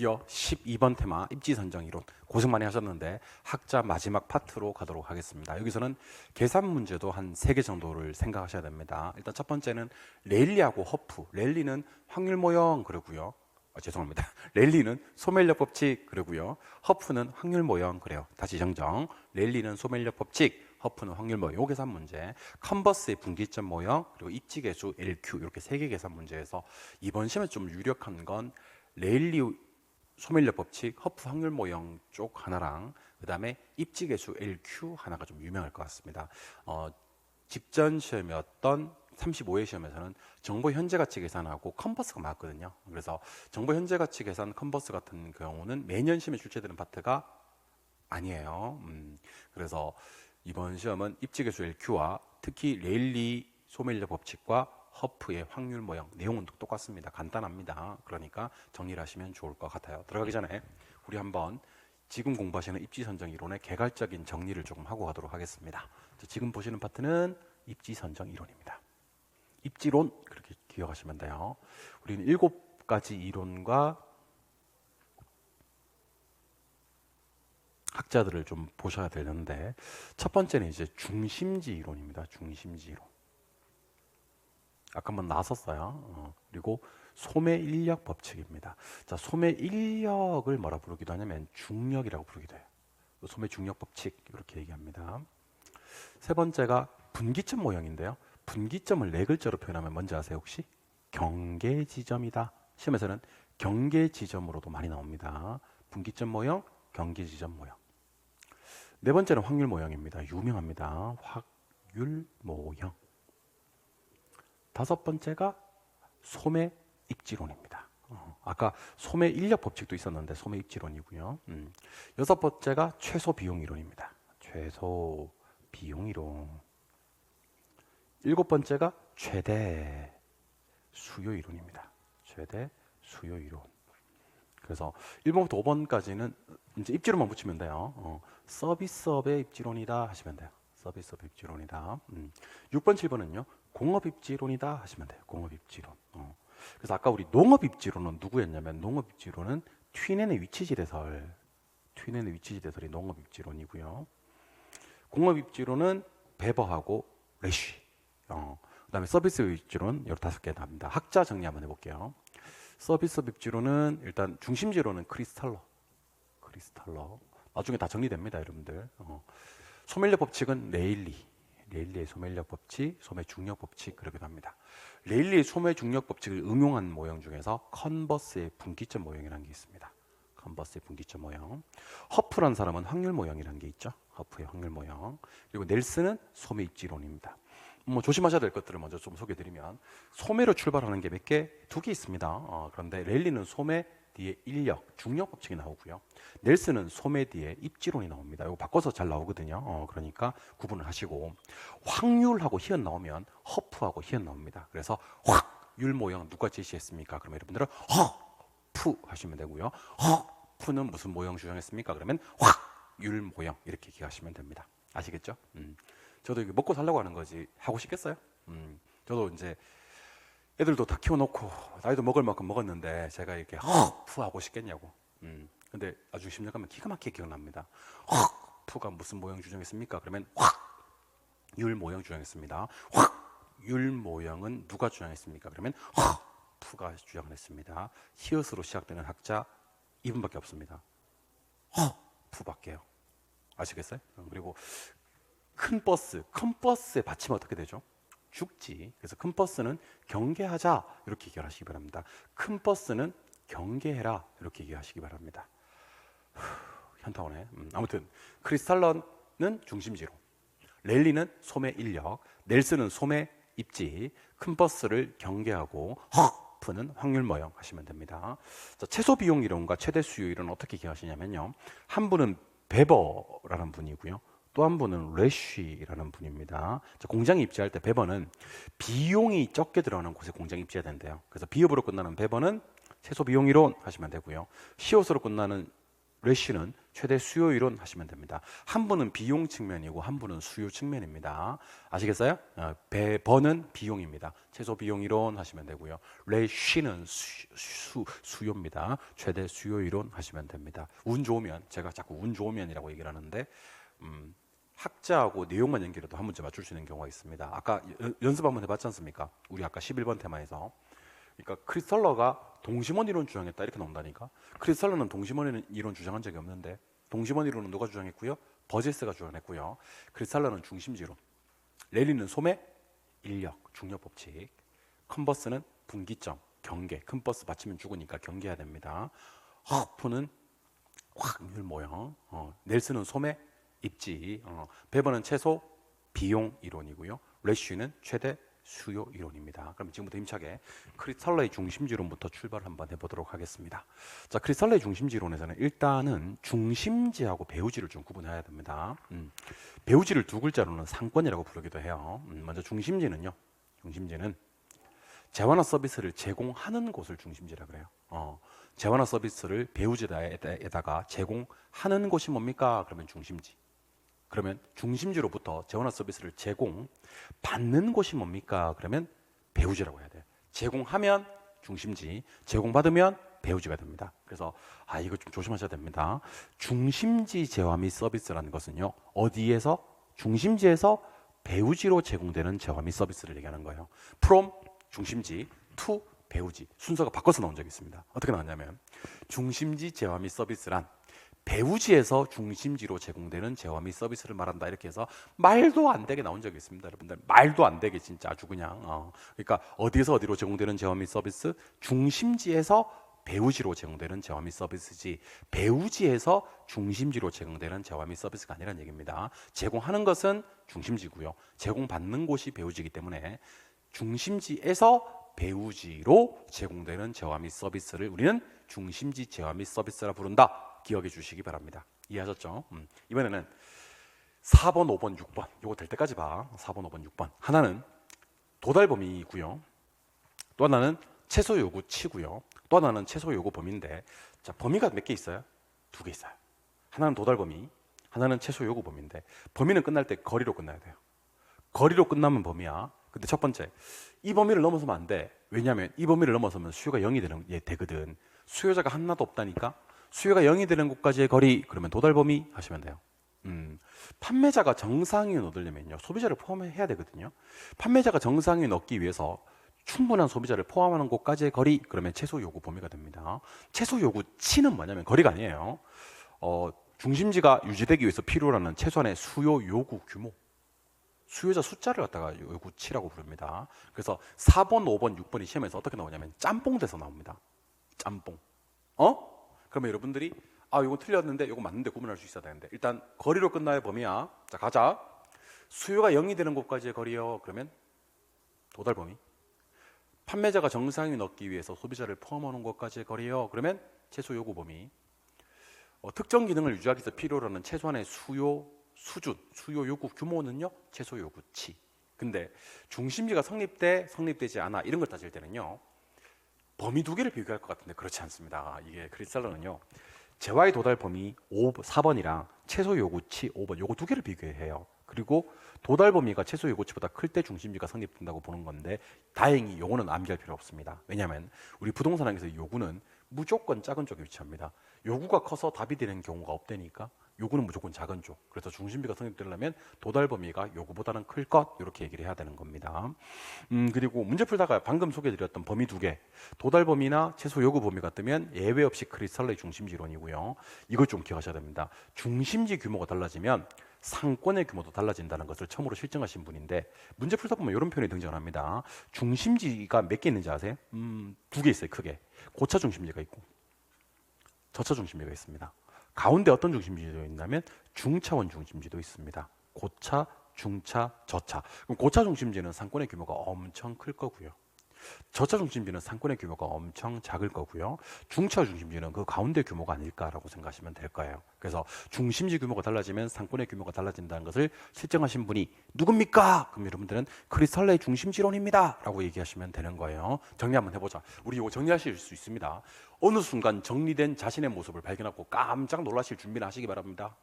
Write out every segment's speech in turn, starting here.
드디어 12번 테마 입지 선정 이론 고생 많이 하셨는데 학자 마지막 파트로 가도록 하겠습니다. 여기서는 계산 문제도 한 3개 정도를 생각하셔야 됩니다. 일단 첫 번째는 랠리하고 허프. 랠리는 확률 모형 그러고요. 죄송합니다. 랠리는 소멸력 법칙 그러고요. 허프는 확률 모형 그래요. 다시 정정. 랠리는 소멸력 법칙, 허프는 확률 모형. 요 계산 문제. 컨버스의 분기점 모형 그리고 입지 계수 LQ 이렇게 3개 계산 문제에서 이번 시험에 좀 유력한 건 랠리 소멸력 법칙, 허프 확률 모형 쪽 하나랑 그 다음에 입지 계수 LQ 하나가 좀 유명할 것 같습니다. 직전 시험이었던 35회 시험에서는 정보 현재 가치 계산하고 컨버스가 맞거든요. 그래서 정보 현재 가치 계산 컨버스 같은 경우는 매년 시험에 출제되는 파트가 아니에요. 그래서 이번 시험은 입지 계수 LQ와 특히 랠리 소멸력 법칙과 허프의 확률 모형 내용은 똑같습니다. 간단합니다. 그러니까 정리를 하시면 좋을 것 같아요. 들어가기 전에 우리 한번 지금 공부하시는 입지 선정 이론의 개괄적인 정리를 조금 하고 가도록 하겠습니다. 지금 보시는 파트는 입지 선정 이론입니다. 입지론 그렇게 기억하시면 돼요. 우리는 7가지 이론과 학자들을 좀 보셔야 되는데 첫 번째는 이제 중심지 이론입니다. 중심지 이론. 아까 한번 나섰어요. 그리고 소매 인력 법칙입니다. 자, 소매 인력을 뭐라 부르기도 하냐면 중력이라고 부르기도 해요. 소매 중력 법칙 이렇게 얘기합니다. 세 번째가 분기점 모형인데요. 분기점을 4글자로 표현하면 뭔지 아세요 혹시? 경계 지점이다. 시험에서는 경계 지점으로도 많이 나옵니다. 분기점 모형, 경계 지점 모형. 네 번째는 확률 모형입니다. 유명합니다. 확률 모형. 다섯 번째가 소매 입지론입니다. 아까 소매 인력 법칙도 있었는데 소매 입지론이고요. 여섯 번째가 최소 비용 이론입니다. 최소 비용 이론. 일곱 번째가 최대 수요 이론입니다. 최대 수요 이론. 그래서 1번부터 5번까지는 이제 입지론만 붙이면 돼요. 서비스업의 입지론이다 하시면 돼요. 서비스업 입지론이다. 6번, 7번은요. 공업 입지론이다 하시면 돼요. 공업 입지론. 그래서 아까 우리 농업 입지론은 누구였냐면 농업 입지론은 튀넨의 위치지대설. 튀넨의 위치지대설이 농업 입지론이고요. 공업 입지론은 베버하고 레쉬. 그다음에 서비스 입지론 15개 나옵니다. 학자 정리 한번 해볼게요. 서비스 입지론은 일단 중심지론은 크리스탈러. 나중에 다 정리됩니다, 여러분들. 소멸력 법칙은 레일리의 소멸력 법칙, 소매 중력 법칙 그러기도 합니다. 레일리의 소매 중력 법칙을 응용한 모형 중에서 컨버스의 분기점 모형이라는 게 있습니다. 컨버스의 분기점 모형. 허프란 사람은 확률 모형이라는 게 있죠. 허프의 확률 모형. 그리고 넬슨은 소매 입지론입니다. 조심하셔야 될 것들을 먼저 좀 소개해드리면 소매로 출발하는 게 몇 개? 2개 있습니다. 그런데 랠리는 소매 뒤에 인력, 중력 법칙이 나오고요. 넬슨은 소매 뒤에 입지론이 나옵니다. 이거 바꿔서 잘 나오거든요. 그러니까 구분을 하시고 확률하고 희연 나오면 허프하고 희연 나옵니다. 그래서 확률 모형 누가 제시했습니까? 그러면 여러분들은 허프 하시면 되고요. 허프는 무슨 모형 주장했습니까? 그러면 확률 모형 이렇게 기억하시면 됩니다. 아시겠죠? 저도 이게 먹고 살려고 하는 거지 하고 싶겠어요? 저도 이제 애들도 다 키워놓고 나이도 먹을 만큼 먹었는데 제가 이렇게 허프 하고 싶겠냐고. 근데 아주 심력하면 기가 막히게 기억납니다. 허프가 무슨 모형 주장했습니까? 그러면 확률 모형 주장했습니다. 확률 모형은 누가 주장했습니까? 그러면 허프가 주장을 했습니다. 히읗으로 시작되는 학자 이분밖에 없습니다. 허프밖에요. 아시겠어요? 그리고 큰 버스, 컨버스의 받침은 어떻게 되죠? 죽지. 그래서 큰 버스는 경계하자 이렇게 얘기하시기 바랍니다. 큰 버스는 경계해라 이렇게 얘기하시기 바랍니다. 현타 오네. 아무튼 크리스탈런은 중심지론, 랠리는 소매 인력, 넬슨은 소매 입지, 큰 버스를 경계하고 허프는 확률 모형 하시면 됩니다. 자, 최소 비용 이론과 최대 수요 이론은 어떻게 기억하시냐면요. 한 분은 베버라는 분이고요. 또 한 분은 레쉬라는 분입니다. 공장에 입지할 때 베버는 비용이 적게 들어가는 곳에 공장에 입지해야 된대요. 그래서 비읍으로 끝나는 베버는 최소 비용 이론 하시면 되고요. 시옷으로 끝나는 레쉬는 최대 수요 이론 하시면 됩니다. 한 분은 비용 측면이고 한 분은 수요 측면입니다. 아시겠어요? 버는 비용입니다. 최소 비용 이론 하시면 되고요. 레쉬는 수요입니다. 최대 수요 이론 하시면 됩니다. 운 좋으면, 제가 자꾸 운 좋으면이라고 얘기를 하는데 학자하고 내용만 연결해도 한 문제 맞출 수 있는 경우가 있습니다. 아까 연습 한번 해봤지 않습니까? 우리 아까 11번 테마에서. 그러니까 크리스탈러가 동심원 이론 주장했다 이렇게 나온다니까. 크리스탈러는 동심원 이론 주장한 적이 없는데, 동심원 이론은 누가 주장했고요? 버제스가 주장했고요. 크리스탈러는 중심지론, 레일리는 소매, 인력, 중력 법칙, 컨버스는 분기점, 경계, 큰 버스 받치면 죽으니까 경계해야 됩니다. 허프는 확률 모형, 넬슨은 소매, 입지, 베버는 최소 비용 이론이고요. 레쉬는 최대 수요 이론입니다. 그럼 지금부터 힘차게 크리스탈러의 중심지론부터 출발을 한번 해보도록 하겠습니다. 자, 크리스탈러의 중심지론에서는 일단은 중심지하고 배우지를 좀 구분해야 됩니다. 배우지를 두 글자로는 상권이라고 부르기도 해요. 먼저 중심지는요. 중심지는 재화나 서비스를 제공하는 곳을 중심지라 그래요. 재화나 서비스를 배우지에다가 제공하는 곳이 뭡니까? 그러면 중심지. 그러면 중심지로부터 재화나 서비스를 제공받는 곳이 뭡니까? 그러면 배우지라고 해야 돼요. 제공하면 중심지, 제공받으면 배우지가 됩니다. 그래서 이거 좀 조심하셔야 됩니다. 중심지 재화 및 서비스라는 것은요, 어디에서? 중심지에서 배우지로 제공되는 재화 및 서비스를 얘기하는 거예요. from 중심지 to 배우지, 순서가 바꿔서 나온 적이 있습니다. 어떻게 나왔냐면, 중심지 재화 및 서비스란 배우지에서 중심지로 제공되는 재화 및 서비스를 말한다, 이렇게 해서 말도 안 되게 나온 적이 있습니다. 여러분들, 말도 안 되게 진짜 아주 그냥 그러니까 어디에서 어디로 제공되는 재화 및 서비스? 중심지에서 배우지로 제공되는 재화 및 서비스지, 배우지에서 중심지로 제공되는 재화 및 서비스가 아니라는 얘기입니다. 제공하는 것은 중심지고요, 제공받는 곳이 배우지이기 때문에 중심지에서 배우지로 제공되는 재화 및 서비스를 우리는 중심지 재화 및 서비스라 부른다. 기억해 주시기 바랍니다. 이해하셨죠? 이번에는 4번, 5번, 6번 요거 될 때까지 봐. 4번, 5번, 6번. 하나는 도달 범위이고요, 또 하나는 최소 요구치고요, 또 하나는 최소 요구 범위인데, 자, 범위가 몇 개 있어요? 2개 있어요. 하나는 도달 범위, 하나는 최소 요구 범위인데, 범위는 끝날 때 거리로 끝나야 돼요. 거리로 끝나면 범위야. 근데 첫 번째, 이 범위를 넘어서면 안 돼. 왜냐하면 이 범위를 넘어서면 수요가 0이 되거든. 수요자가 하나도 없다니까. 수요가 0이 되는 곳까지의 거리, 그러면 도달 범위 하시면 돼요. 판매자가 정상위에 얻으려면요, 소비자를 포함해야 되거든요. 판매자가 정상위에 넣기 위해서 충분한 소비자를 포함하는 곳까지의 거리, 그러면 최소 요구 범위가 됩니다. 최소 요구치는 뭐냐면 거리가 아니에요. 중심지가 유지되기 위해서 필요로 하는 최소한의 수요 요구 규모, 수요자 숫자를 갖다가 요구치라고 부릅니다. 그래서 4번, 5번, 6번이 시험에서 어떻게 나오냐면 짬뽕 돼서 나옵니다. 짬뽕. 그러면 여러분들이 이거 틀렸는데 이거 맞는데 구분할 수 있어야 되는데, 일단 거리로 끝나야 범위야. 자, 가자. 수요가 0이 되는 곳까지의 거리요, 그러면 도달 범위. 판매자가 정상위 넣기 위해서 소비자를 포함하는 곳까지의 거리요, 그러면 최소 요구 범위. 특정 기능을 유지하기 위해서 필요로 하는 최소한의 수요 수준, 수요 요구 규모는요, 최소 요구치. 근데 중심지가 성립되지 않아, 이런 걸 따질 때는요, 범위 2개를 비교할 것 같은데 그렇지 않습니다. 이게 크리스탈러는요, 재화의 도달 범위 4번이랑 최소 요구치 5번, 요거 2개를 비교해요. 그리고 도달 범위가 최소 요구치보다 클 때 중심지가 성립된다고 보는 건데, 다행히 요거는 암기할 필요 없습니다. 왜냐하면 우리 부동산학에서 요구는 무조건 작은 쪽에 위치합니다. 요구가 커서 답이 되는 경우가 없다니까. 요구는 무조건 작은 쪽. 그래서 중심지가 성립되려면 도달 범위가 요구보다는 클 것, 이렇게 얘기를 해야 되는 겁니다. 그리고 문제 풀다가 방금 소개해드렸던 범위 2개, 도달 범위나 최소 요구 범위가 뜨면 예외 없이 크리스탈러의 중심지론이고요. 이걸 좀 기억하셔야 됩니다. 중심지 규모가 달라지면 상권의 규모도 달라진다는 것을 처음으로 실증하신 분인데, 문제 풀다 보면 이런 표현이 등장합니다. 중심지가 몇 개 있는지 아세요? 2개 있어요, 크게. 고차 중심지가 있고 저차 중심지가 있습니다. 가운데 어떤 중심지도 있냐면 중차원 중심지도 있습니다. 고차, 중차, 저차. 그럼 고차 중심지는 상권의 규모가 엄청 클 거고요. 저차 중심지는 상권의 규모가 엄청 작을 거고요. 중차 중심지는 그 가운데 규모가 아닐까라고 생각하시면 될 거예요. 그래서 중심지 규모가 달라지면 상권의 규모가 달라진다는 것을 실증하신 분이 누굽니까? 그럼 여러분들은 크리스탈러의 중심지론입니다 라고 얘기하시면 되는 거예요. 정리 한번 해보자. 우리 이거 정리하실 수 있습니다. 어느 순간 정리된 자신의 모습을 발견하고 깜짝 놀라실 준비를 하시기 바랍니다.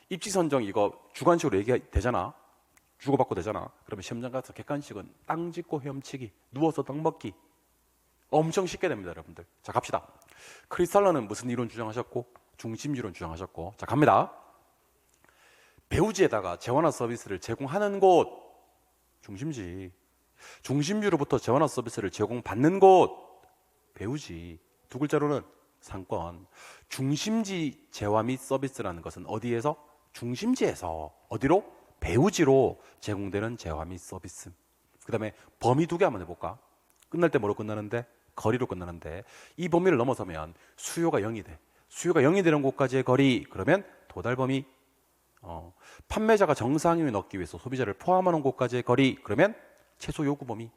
입지선정 이거 주관식으로 얘기되잖아. 주고받고 되잖아. 그러면 시험장 가서 객관식은 땅 짚고 헤엄치기, 누워서 떡 먹기 엄청 쉽게 됩니다, 여러분들. 자, 갑시다. 크리스탈러는 무슨 이론 주장하셨고 중심지론 주장하셨고, 자, 갑니다. 배우지에다가 재원화 서비스를 제공하는 곳 중심지, 중심지로부터 재원화 서비스를 제공받는 곳 배우지. 두 글자로는 상권. 중심지 재화 및 서비스라는 것은 어디에서? 중심지에서. 어디로? 배우지로 제공되는 재화 및 서비스. 그 다음에 범위 두 개 한번 해볼까? 끝날 때 뭐로 끝나는데? 거리로 끝나는데, 이 범위를 넘어서면 수요가 0이 돼. 수요가 0이 되는 곳까지의 거리, 그러면 도달 범위. 판매자가 정상임을 얻기 위해서 소비자를 포함하는 곳까지의 거리, 그러면 최소 요구 범위.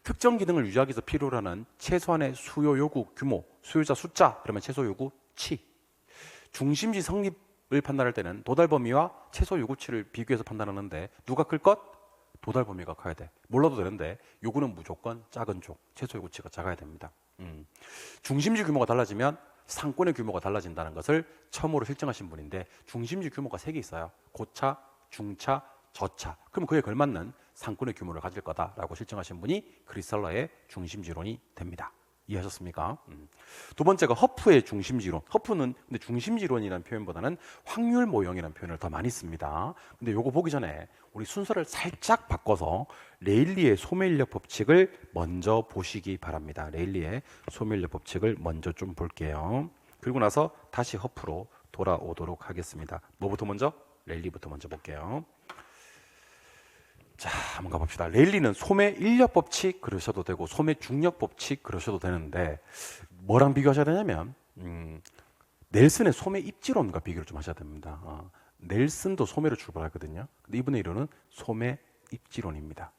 특정 기능을 유지하기 위해서 필요로 하는 최소한의 수요 요구 규모, 수요자 숫자, 그러면 최소 요구 치. 중심지 성립을 판단할 때는 도달 범위와 최소 요구치를 비교해서 판단하는데, 누가 클 것? 도달 범위가 커야 돼. 몰라도 되는데 요구는 무조건 작은 쪽, 최소 요구치가 작아야 됩니다. 중심지 규모가 달라지면 상권의 규모가 달라진다는 것을 처음으로 실증하신 분인데, 중심지 규모가 3개 있어요. 고차, 중차, 저차. 그럼 그에 걸맞는 상권의 규모를 가질 거다라고 실증하신 분이 크리스탈러의 중심지론이 됩니다. 이해하셨습니까? 두 번째가 허프의 중심지론. 허프는 근데 중심지론이라는 표현보다는 확률 모형이라는 표현을 더 많이 씁니다. 근데 요거 보기 전에 우리 순서를 살짝 바꿔서 레일리의 소매인력 법칙을 먼저 보시기 바랍니다. 레일리의 소매인력 법칙을 먼저 좀 볼게요. 그리고 나서 다시 허프로 돌아오도록 하겠습니다. 뭐부터 먼저? 레일리부터 먼저 볼게요. 자, 한번 가봅시다. 레일리는 소매 인력 법칙 그러셔도 되고 소매 중력 법칙 그러셔도 되는데, 뭐랑 비교하셔야 되냐면 넬슨의 소매 입지론과 비교를 좀 하셔야 됩니다. 넬슨도 소매로 출발하거든요. 근데 이분의 이론은 소매 입지론입니다.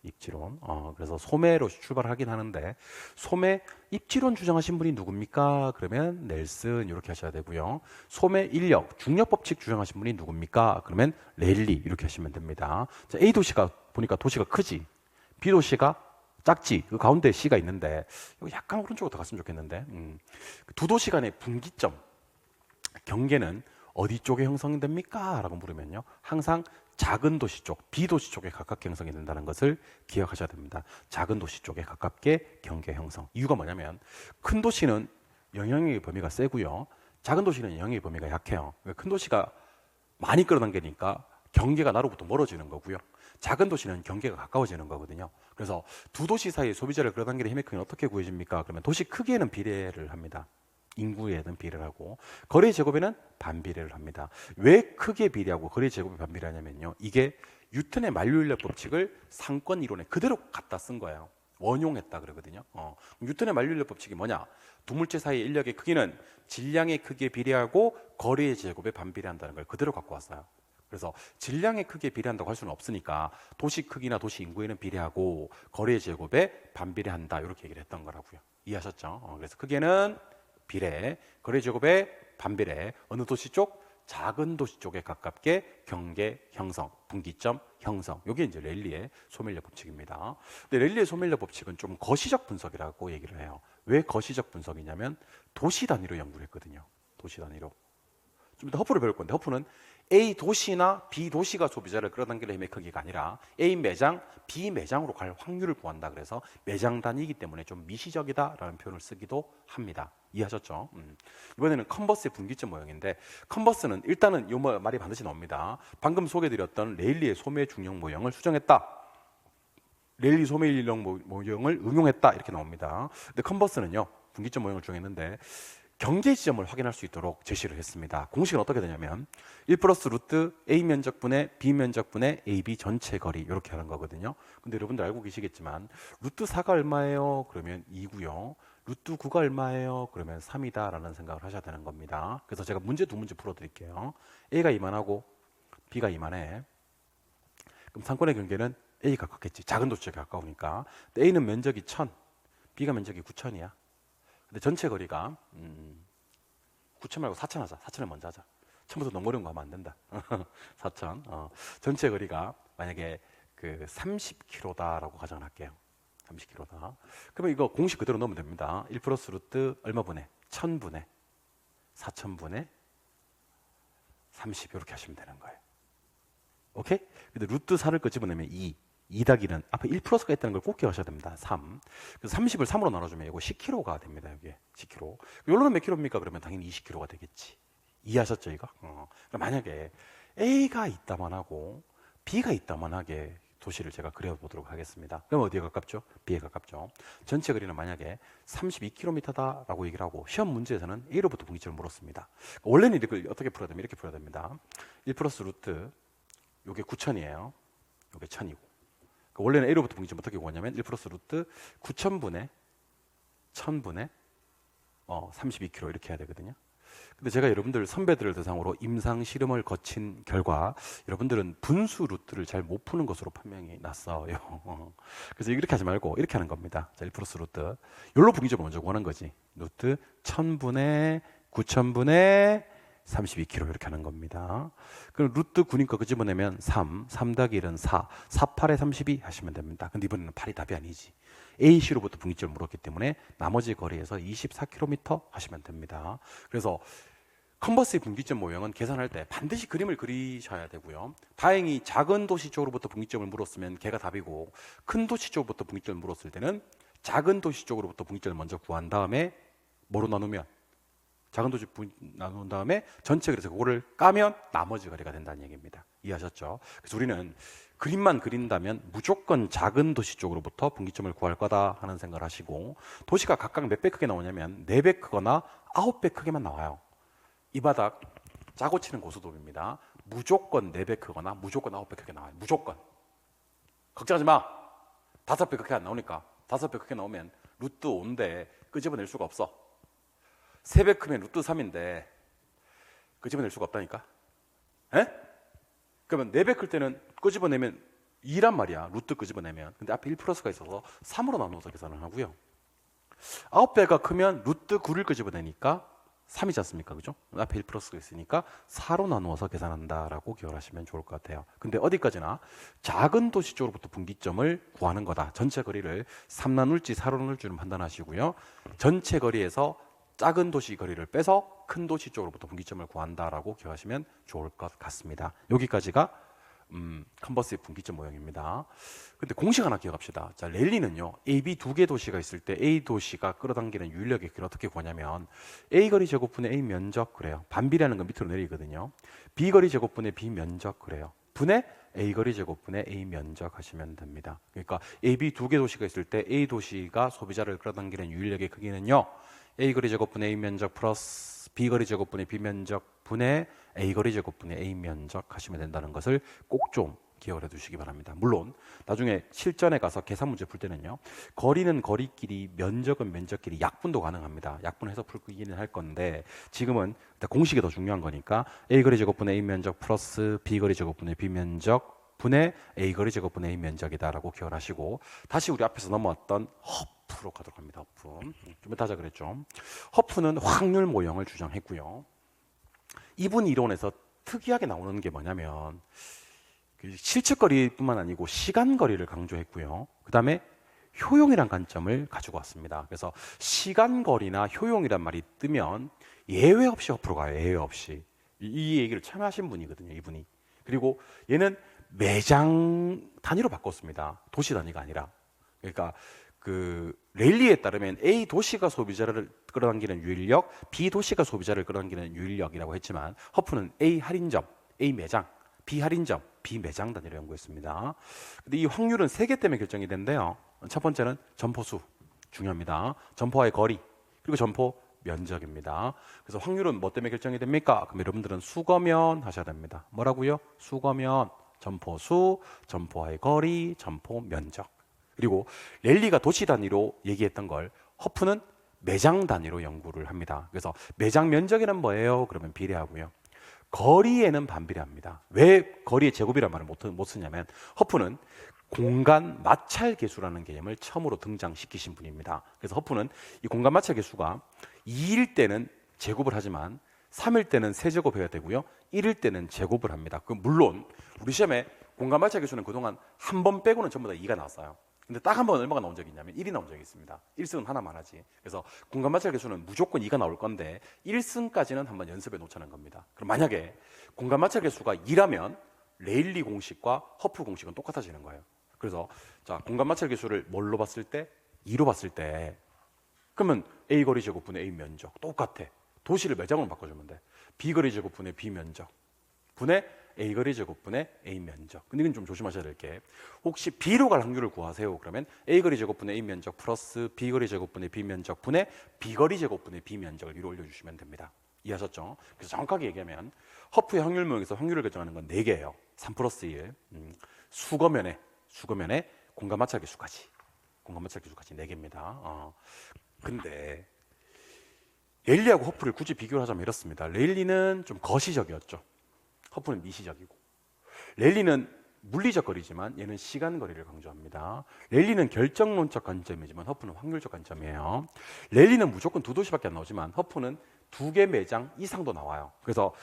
입지론. 그래서 소매로 출발하긴 하는데, 소매 입지론 주장하신 분이 누굽니까? 그러면 넬슨 이렇게 하셔야 되고요. 소매 인력, 중력 법칙 주장하신 분이 누굽니까? 그러면 레일리 이렇게 하시면 됩니다. 자, A 도시가 보니까 도시가 크지, B 도시가 작지, 그 가운데 C가 있는데 이거 약간 오른쪽으로 더 갔으면 좋겠는데, 두 도시 간의 분기점, 경계는 어디 쪽에 형성됩니까? 라고 물으면요, 항상 작은 도시 쪽, B도시 쪽에 가깝게 형성이 된다는 것을 기억하셔야 됩니다. 작은 도시 쪽에 가깝게 경계 형성. 이유가 뭐냐면, 큰 도시는 영향력의 범위가 세고요, 작은 도시는 영향력의 범위가 약해요. 큰 도시가 많이 끌어당기니까 경계가 나로부터 멀어지는 거고요, 작은 도시는 경계가 가까워지는 거거든요. 그래서 두 도시 사이의 소비자를 끌어당기는 힘의 크기는 어떻게 구해집니까? 그러면 도시 크기에는 비례를 합니다. 인구에는 비례를 하고, 거리 제곱에는 반비례를 합니다. 왜 크기에 비례하고 거리 제곱에 반비례하냐면요, 이게 뉴턴의 만류인력 법칙을 상권 이론에 그대로 갖다 쓴 거예요. 원용했다 그러거든요. 뉴턴의 만류인력 법칙이 뭐냐? 두 물체 사이의 인력의 크기는 질량의 크기에 비례하고 거리의 제곱에 반비례한다는 걸 그대로 갖고 왔어요. 그래서 질량의 크기에 비례한다고 할 수는 없으니까 도시 크기나 도시 인구에는 비례하고 거리의 제곱에 반비례한다, 이렇게 얘기를 했던 거라고요. 이해하셨죠? 그래서 크기는 비례, 거리 제곱에 반비례. 어느 도시 쪽? 작은 도시 쪽에 가깝게 경계 형성, 분기점 형성. 이게 이제 레일리의 소매인력 법칙입니다. 근데 레일리의 소매인력 법칙은 좀 거시적 분석이라고 얘기를 해요. 왜 거시적 분석이냐면 도시 단위로 연구를 했거든요. 도시 단위로. 좀 이따 허프를 배울 건데, 허프는 A 도시나 B 도시가 소비자를 끌어당기는 힘의 크기가 아니라 A 매장, B 매장으로 갈 확률을 구한다. 그래서 매장 단위이기 때문에 좀 미시적이다라는 표현을 쓰기도 합니다. 이해하셨죠? 이번에는 컨버스의 분기점 모형인데, 컨버스는 일단은 이 말이 반드시 나옵니다. 방금 소개해드렸던 레일리의 소매 중력 모형을 수정했다, 레일리 소매 인력 모형을 응용했다, 이렇게 나옵니다. 근데 컨버스는요, 분기점 모형을 정했는데 경계 지점을 확인할 수 있도록 제시를 했습니다. 공식은 어떻게 되냐면 1 플러스 루트 A 면적분의 B 면적분의 AB 전체 거리, 이렇게 하는 거거든요. 근데 여러분들 알고 계시겠지만 루트 4가 얼마예요? 그러면 2고요. 루트 9가 얼마예요? 그러면 3이다 라는 생각을 하셔야 되는 겁니다. 그래서 제가 문제 두 문제 풀어드릴게요. A가 이만하고 B가 이만해. 그럼 상권의 경계는 A가 가깝겠지. 작은 도시에 가까우니까. A는 면적이 1000, B가 면적이 9000이야. 근데 전체 거리가 9000 말고 4000 하자. 4000을 먼저 하자. 처음부터 너무 어려운 거 하면 안 된다. 4000. 전체 거리가 만약에 그 30km다라고 가정할게요. 30km다. 그러면 이거 공식 그대로 넣으면 됩니다. 1 플러스 루트 얼마 분의 1000분의 4000분의 30 이렇게 하시면 되는 거예요. 오케이? 근데 루트 4를 끄집어내면 2 더하기는 앞에 1 플러스가 있다는 걸 꼭 기억하셔야 됩니다. 3. 그래서 30을 3으로 나눠주면 이거 10kg가 됩니다. 여기에 10kg. 여기는 몇 킬로입니까? 그러면 당연히 20kg가 되겠지. 이해하셨죠, 이거? 그럼 만약에 A가 있다만 하고 B가 있다만 하게 도시를 제가 그려보도록 하겠습니다. 그럼 어디에 가깝죠? B에 가깝죠. 전체 거리는 만약에 32km다라고 얘기를 하고 시험 문제에서는 A로부터 분기점을 물었습니다. 원래는 이걸 어떻게 풀어야 됩니까? 이렇게 풀어야 됩니다. 1 플러스 루트 요게 9000이에요. 요게 1000이고. 원래는 A로부터 분기점 어떻게 구하냐면 1 플러스 루트 9000분의 1000분의 32km 이렇게 해야 되거든요. 근데 제가 여러분들 선배들을 대상으로 임상 실험을 거친 결과 여러분들은 분수 루트를 잘 못 푸는 것으로 판명이 났어요. 그래서 이렇게 하지 말고 이렇게 하는 겁니다. 자, 1 플러스 루트 요로 분기점을 먼저 구하는 거지. 루트 1000분의 9000분의 32km 이렇게 하는 겁니다. 그럼 루트 9니까 그 집어내면 3 더하기 1은 4 48에 32 하시면 됩니다. 근데 이번에는 8이 답이 아니지. A시로부터 분기점을 물었기 때문에 나머지 거리에서 24km 하시면 됩니다. 그래서 컨버스의 분기점 모형은 계산할 때 반드시 그림을 그리셔야 되고요. 다행히 작은 도시 쪽으로부터 분기점을 물었으면 걔가 답이고 큰 도시 쪽으로부터 분기점을 물었을 때는 작은 도시 쪽으로부터 분기점을 먼저 구한 다음에 뭐로 나누면 작은 도시 나눈 다음에 전체 그래서 그거를 까면 나머지 거리가 된다는 얘기입니다. 이해하셨죠? 그래서 우리는 그림만 그린다면 무조건 작은 도시 쪽으로부터 분기점을 구할 거다 하는 생각을 하시고 도시가 각각 몇 배 크게 나오냐면 4배 크거나 9배 크게만 나와요. 이 바닥 짜고 치는 고스톱입니다. 무조건 4배 크거나 무조건 9배 크게 나와요. 무조건. 걱정하지 마. 5배 크게 안 나오니까 5배 크게 나오면 루트 5인데 끄집어낼 수가 없어. 3배 크면 루트 3인데 끄집어낼 수가 없다니까. 에? 그러면 4배 클 때는 끄집어내면 2란 말이야. 루트 끄집어내면. 근데 앞에 1 플러스가 있어서 3으로 나누어서 계산을 하고요. 9배가 크면 루트 9를 끄집어내니까 3이지 않습니까? 그죠? 앞에 1 플러스가 있으니까 4로 나누어서 계산한다라고 기억하시면 좋을 것 같아요. 근데 어디까지나 작은 도시 쪽으로부터 분기점을 구하는 거다. 전체 거리를 3 나눌지 4로 나눌지는 판단하시고요. 전체 거리에서 작은 도시 거리를 빼서 큰 도시 쪽으로부터 분기점을 구한다라고 기억하시면 좋을 것 같습니다. 여기까지가 컨버스의 분기점 모형입니다. 근데 공식 하나 기억합시다. 자, 랠리는요, A, B 두 개 도시가 있을 때 A 도시가 끌어당기는 유인력의 길을 어떻게 구하냐면 A 거리 제곱분의 A 면적 그래요. 반비례하는 건 밑으로 내리거든요. B 거리 제곱분의 B 면적 그래요. 분의 A 거리 제곱분의 A 면적 하시면 됩니다. 그러니까 A, B 두 개 도시가 있을 때 A 도시가 소비자를 끌어당기는 유인력의 크기는요, A 거리 제곱분의 A 면적 플러스 B 거리 제곱분의 B 면적 분의 A 거리 제곱분의 A 면적 하시면 된다는 것을 꼭 좀 기억을 해두시기 바랍니다. 물론 나중에 실전에 가서 계산 문제 풀 때는요, 거리는 거리끼리, 면적은 면적끼리 약분도 가능합니다. 약분해서 풀기는 할 건데 지금은 공식이 더 중요한 거니까 A 거리 제곱분의 A 면적 플러스 B 거리 제곱분의 B 면적 분의 A 거리 제곱분의 A 면적이다라고 기억을 하시고, 다시 우리 앞에서 넘어왔던 허프로 가도록 합니다. 허프. 좀 이따 하자 그랬죠. 허프는 확률 모형을 주장했고요. 이분 이론에서 특이하게 나오는 게 뭐냐면 실측거리뿐만 아니고 시간거리를 강조했고요. 그 다음에 효용이란 관점을 가지고 왔습니다. 그래서 시간거리나 효용이란 말이 뜨면 예외 없이 허프로 가요. 예외 없이. 이 얘기를 처음 하신 분이거든요. 이분이. 그리고 얘는 매장 단위로 바꿨습니다. 도시 단위가 아니라. 그러니까 그 랠리에 따르면 A 도시가 소비자를 끌어당기는 유인력, B 도시가 소비자를 끌어당기는 유인력이라고 했지만 허프는 A 할인점, A 매장, B 할인점, B 매장 단위로 연구했습니다. 근데 이 확률은 3개 때문에 결정이 된대요. 첫 번째는 점포수, 중요합니다. 점포와의 거리, 그리고 점포 면적입니다. 그래서 확률은 뭐 때문에 결정이 됩니까? 그럼 여러분들은 수거면 하셔야 됩니다. 뭐라고요? 수거면, 점포수, 점포와의 거리, 점포 면적. 그리고 랠리가 도시 단위로 얘기했던 걸 허프는 매장 단위로 연구를 합니다. 그래서 매장 면적에는 뭐예요? 그러면 비례하고요. 거리에는 반비례합니다. 왜 거리의 제곱이란 말을 못 쓰냐면 허프는 공간 마찰 계수라는 개념을 처음으로 등장시키신 분입니다. 그래서 허프는 이 공간 마찰 계수가 2일 때는 제곱을 하지만 3일 때는 세제곱해야 되고요. 1일 때는 제곱을 합니다. 물론 우리 시험에 공간 마찰 계수는 그동안 한 번 빼고는 전부 다 2가 나왔어요. 근데 딱 한 번 얼마가 나온 적이 있냐면 1이 나온 적이 있습니다. 1승은 하나만 하지. 그래서 공간 마찰 계수는 무조건 2가 나올 건데 1승까지는 한번 연습해 놓자는 겁니다. 그럼 만약에 공간 마찰 계수가 2라면 레일리 공식과 허프 공식은 똑같아지는 거예요. 그래서 자, 공간 마찰 계수를 뭘로 봤을 때? 2로 봤을 때 그러면 A 거리 제곱분의 A 면적 똑같아. 도시를 매장으로 바꿔주면 돼. B 거리 제곱분의 B 면적 분의 A 거리 제곱분의 A 면적. 근데 이건 좀 조심하셔야 될 게 혹시 B로 갈 확률을 구하세요. 그러면 A 거리 제곱분의 A 면적 플러스 B 거리 제곱분의 B 면적 분의 B 거리 제곱분의 B 면적을 위로 올려주시면 됩니다. 이해하셨죠? 그래서 정확하게 얘기하면 허프의 확률 모형에서 확률을 결정하는 건 4개예요. 3 플러스 1. 수거면에 공간 마찰 계수까지. 공간 마찰 계수까지 4개입니다. 근데 레일리하고 허프를 굳이 비교를 하자면 이렇습니다. 레일리는 좀 거시적이었죠. 허프는 미시적이고. 레일리는 물리적 거리지만 얘는 시간 거리를 강조합니다. 레일리는 결정론적 관점이지만 허프는 확률적 관점이에요. 레일리는 무조건 2도시밖에 안 나오지만 허프는 2개 매장 이상도 나와요. 그래서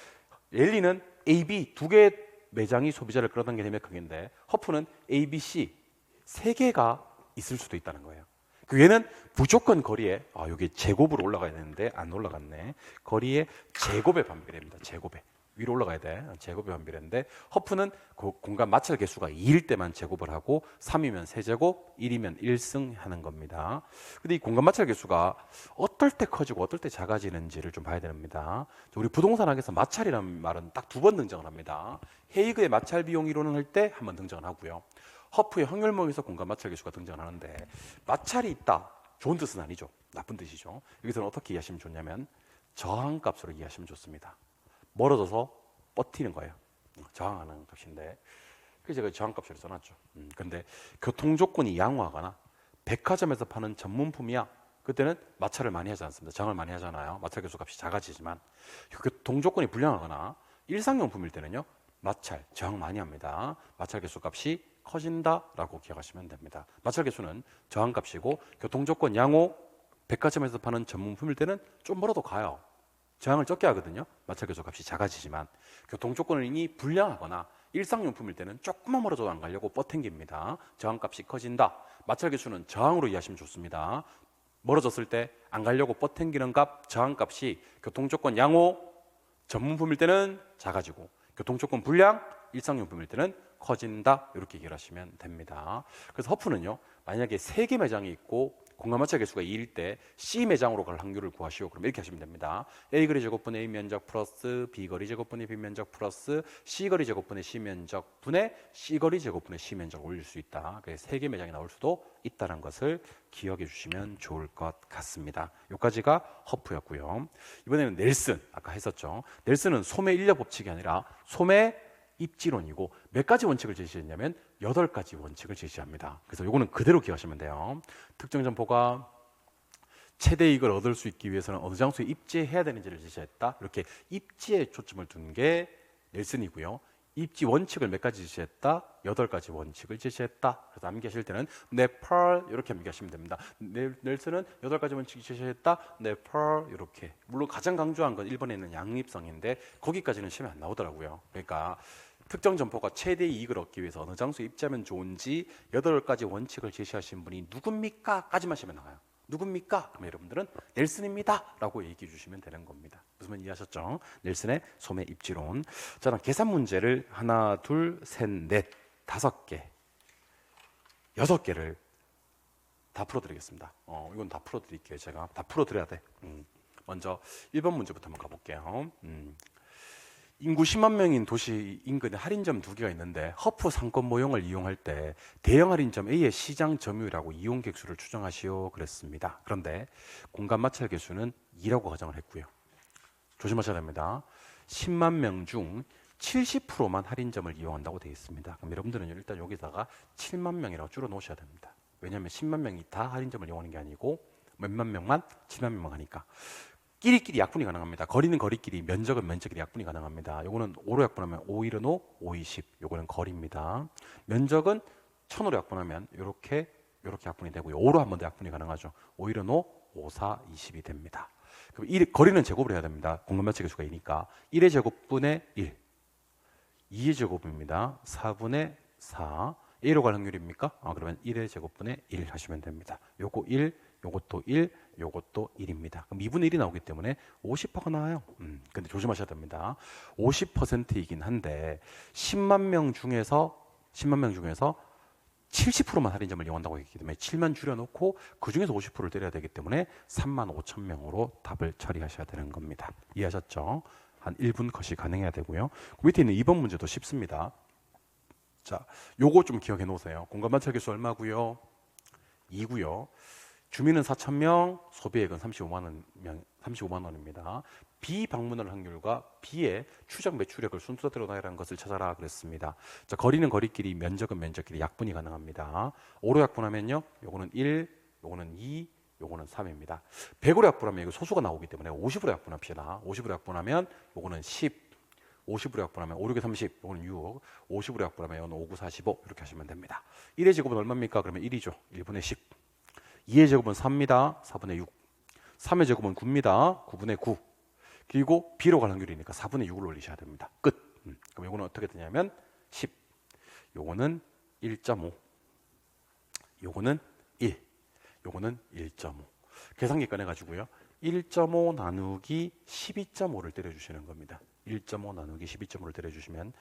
레일리는 A, B 2개 매장이 소비자를 끌어당기는 힘의 크기인데 허프는 A, B, C 3개가 있을 수도 있다는 거예요. 얘는 무조건 거리에 여기 제곱으로 올라가야 되는데 안 올라갔네. 거리에 제곱에 반비례입니다. 제곱에. 위로 올라가야 돼. 제곱에 반비례인데 허프는 그 공간 마찰 개수가 2일 때만 제곱을 하고 3이면 세제곱, 1이면 1승 하는 겁니다. 근데 이 공간 마찰 개수가 어떨 때 커지고 어떨 때 작아지는지를 좀 봐야 됩니다. 우리 부동산학에서 마찰이라는 말은 딱 2번 등장을 합니다. 헤이그의 마찰 비용 이론을 할 때 한 번 등장을 하고요. 허프의 확률모에서 공간 마찰 계수가 등장하는데 마찰이 있다. 좋은 뜻은 아니죠. 나쁜 뜻이죠. 여기서는 어떻게 이해하시면 좋냐면 저항값으로 이해하시면 좋습니다. 멀어져서 버티는 거예요. 저항하는 값인데 그래서 제가 저항값을 써놨죠. 근데 교통 조건이 양호하거나 백화점에서 파는 전문품이야. 그때는 마찰을 많이 하지 않습니다. 저항을 많이 하잖아요. 마찰 계수 값이 작아지지만 교통 조건이 불량하거나 일상용품일 때는요. 마찰, 저항 많이 합니다. 마찰 계수 값이 커진다라고 기억하시면 됩니다. 마찰 계수는 저항값이고 교통 조건 양호, 백화점에서 파는 전문품일 때는 좀 멀어도 가요. 저항을 적게 하거든요. 마찰 계수 값이 작아지지만 교통 조건이 불량하거나 일상용품일 때는 조금만 멀어져도 안 가려고 뻗탱깁니다. 저항값이 커진다. 마찰 계수는 저항으로 이해하시면 좋습니다. 멀어졌을 때 안 가려고 뻗탱기는 값, 저항값이 교통 조건 양호, 전문품일 때는 작아지고 교통 조건 불량, 일상용품일 때는 커진다. 이렇게 얘기하시면 됩니다. 그래서 허프는요. 만약에 3개 매장이 있고 공간 마찰 개수가 2일 때 C 매장으로 갈 확률을 구하시오. 그럼 이렇게 하시면 됩니다. A 거리 제곱분의 A 면적 플러스 B 거리 제곱분의 B 면적 플러스 C 거리 제곱분의 C 면적 분의 C 거리 제곱분의 C 면적을 올릴 수 있다. 그래서 3개 매장이 나올 수도 있다는 것을 기억해 주시면 좋을 것 같습니다. 여기까지가 허프였고요. 이번에는 넬슨, 아까 했었죠. 넬슨은 소매 인력 법칙이 아니라 소매 입지론이고 몇 가지 원칙을 제시했냐면 8가지 원칙을 제시합니다. 그래서 이거는 그대로 기억하시면 돼요. 특정 점포가 최대 이익을 얻을 수 있기 위해서는 어느 장소에 입지해야 되는지를 제시했다. 이렇게 입지에 초점을 둔 게 넬슨이고요. 입지 원칙을 몇 가지 제시했다? 8가지 원칙을 제시했다. 그래서 암기하실 때는 네팔 이렇게 암기하시면 됩니다. 넬슨은 8가지 원칙을 제시했다. 네팔 이렇게. 물론 가장 강조한 건 1번에 있는 양립성인데 거기까지는 시험에 안 나오더라고요. 그러니까 특정 점포가 최대 이익을 얻기 위해서 어느 장소에 입지하면 좋은지 8가지 원칙을 제시하신 분이 누굽니까? 까지만 시험에 나와요. 누굽니까? 그럼 여러분들은 넬슨입니다 라고 얘기해 주시면 되는 겁니다. 무슨 말 이해하셨죠? 넬슨의 소매 입지론. 자, 그럼 계산 문제를 하나, 둘, 셋, 넷, 5개, 6개를 다 풀어드리겠습니다. 이건 다 풀어드릴게요. 제가 다 풀어드려야 돼. 먼저 1번 문제부터 한번 가볼게요. 인구 10만 명인 도시 인근에 할인점 2개가 있는데 허프 상권 모형을 이용할 때 대형 할인점 A의 시장 점유율하고 이용 객수를 추정하시오 그랬습니다. 그런데 공간 마찰 개수는 2라고 가정을 했고요. 조심하셔야 됩니다. 10만 명 중 70%만 할인점을 이용한다고 되어 있습니다. 그럼 여러분들은 일단 여기다가 7만 명이라고 줄여 놓으셔야 됩니다. 왜냐하면 10만 명이 다 할인점을 이용하는 게 아니고 몇만 명만 7만 명만 하니까. 끼리끼리 약분이 가능합니다. 거리는 거리끼리, 면적은 면적끼리 약분이 가능합니다. 요거는 5로 약분하면 5, 1은 5, 5, 20. 요거는 거리입니다. 면적은 1000으로 약분하면 이렇게 약분이 되고요. 5로 한 번 더 약분이 가능하죠. 5, 1은 5, 5, 4, 20이 됩니다. 그럼 거리는 제곱을 해야 됩니다. 공간마찰 계수가 2니까 1의 제곱분의 1, 2의 제곱입니다. 4분의 4, A로 갈 확률입니까? 그러면 1의 제곱분의 1 하시면 됩니다. 요거 1, 요것도 1, 요것도 1입니다. 그럼 2분의 1이 나오기 때문에 50%가 나와요. 근데 조심하셔야 됩니다. 50%이긴 한데 10만 명 중에서 70%만 할인점을 이용한다고 했기 때문에 7만 줄여놓고 그 중에서 50%를 때려야 되기 때문에 3만 5천 명으로 답을 처리하셔야 되는 겁니다. 이해하셨죠? 한 1분 컷이 가능해야 되고요. 그 밑에 있는 2번 문제도 쉽습니다. 자, 요거 좀 기억해 놓으세요. 공간마찰 계수 얼마고요? 2고요. 주민은 4,000명, 소비액은 35만 원입니다. B 방문할 확률과 B의 추정 매출액을 순서대로 나열한 것을 찾아라 그랬습니다. 자, 거리는 거리끼리, 면적은 면적끼리 약분이 가능합니다. 5로 약분하면요, 요거는 1, 요거는 2, 요거는 3입니다. 100으로 약분하면 이거 소수가 나오기 때문에 50으로 약분합시다. 50으로 약분하면 요거는 10, 50으로 약분하면 5, 6에 30, 요거는 6, 50으로 약분하면 요거는 5, 9, 45 이렇게 하시면 됩니다. 1의 제곱은 얼마입니까? 그러면 1이죠. 1분의 10. 2의 제곱은 4입니다. 4분의 6. 3의 제곱은 9입니다. 9분의 9. 그리고 B로 갈 확률이니까 4분의 6을 올리셔야 됩니다. 끝. 그럼 요거는 어떻게 되냐면 10. 요거는 1.5. 요거는 1. 요거는 1.5. 계산기 꺼내가지고요. 1.5 나누기 12.5를 때려주시는 겁니다. 1.5 나누기 12.5를 때려주시면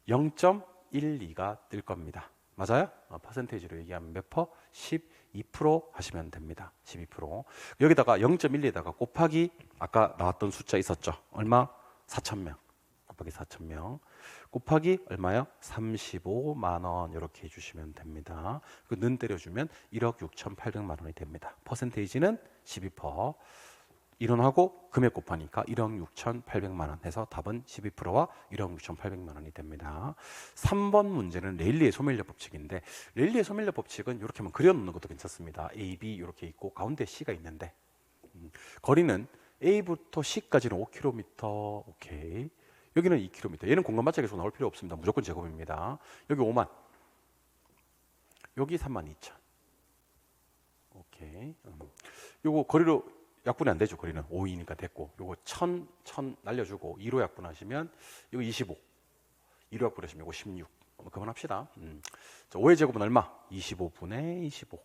0.12가 뜰 겁니다. 맞아요? 퍼센테이지로 얘기하면 몇 퍼? 12% 하시면 됩니다. 12%. 여기다가 0.1에다가 곱하기 아까 나왔던 숫자 있었죠? 얼마? 4,000명. 곱하기 4,000명. 곱하기 얼마요? 35만 원 이렇게 해주시면 됩니다. 그 는 때려주면 1억 6,800만 원이 됩니다. 퍼센테이지는 12%. 이론하고 금액 곱하니까 1억 6,800만 원 해서 답은 12%와 1억 6,800만 원이 됩니다. 3번 문제는 레일리의 소멸력 법칙인데 레일리의 소멸력 법칙은 이렇게 한번 그려놓는 것도 괜찮습니다. A, B 이렇게 있고 가운데 C가 있는데 거리는 A부터 C까지는 5km 오케이. 여기는 2km. 얘는 공간마찰 계수 나올 필요 없습니다. 무조건 제곱입니다. 여기 5만. 여기 32,000. 오케이. 요거 거리로 약분이 안 되죠. 거리는 5이니까 됐고 요거 1000 날려주고 2로 약분하시면 이거 25 2로 약분하시면 이거 16 그만합시다. 자, 5의 제곱은 얼마? 25분의 25